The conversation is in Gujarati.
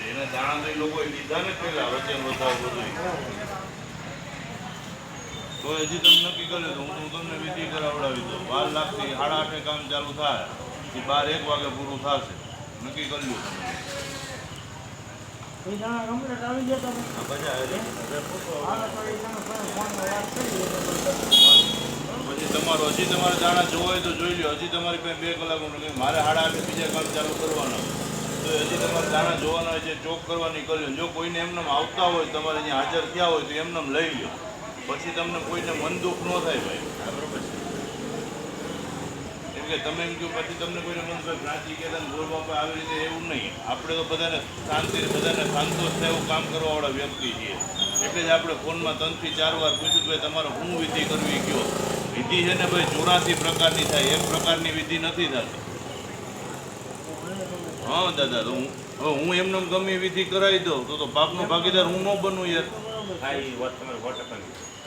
એને દાણા તો એ લોકોએ લીધા ને પેલા વચન વધાવ બધું તો હજી તમે નક્કી કર્યું તો હું તમને વિધિ કરાવડાવી દઉં 12 લાખથી 8:30 કામ ચાલુ થાય એ 12-1 વાગે પૂરું થશે નક્કી કર્યું પછી તમારો હજી તમારે દાણા જોવા હોય તો જોઈ લો હજી તમારી પાસે 2 કલાકનું મારે 8:30 બીજા કામ ચાલુ કરવાના તો હજી તમારે દાણા જોવાના હોય છે ચોક કરવાની કર્યું જો કોઈને એમને આવતા હોય તમારે અહીંયા હાજર થયા હોય તો એમને લઈ લો પછી તમને કોઈને મન દુઃખ ન થાય ભાઈ બરોબર છે એમ કે તમે એમ કહો પછી તમને કોઈને મન થાય પ્રાચી કે ગોળ બાપા આવી રીતે એવું નહીં આપણે તો બધાને શાંતિ બધાને સંતોષ થાય એવું કામ કરવાવાળા વ્યક્તિ છીએ એટલે જ આપણે ફોનમાં 3 થી 4 વાર પૂછ્યું ભાઈ તમારે શું વિધિ કરવી કયો વિધિ છે ને ભાઈ 84 પ્રકારની થાય એક પ્રકારની વિધિ નથી થતી હા દાદા તો હું એમને ગમે વિધિ કરાવી દઉં તો પાપનો ભાગીદાર હું ન બનું યાર હા એ વાત તમારે 100%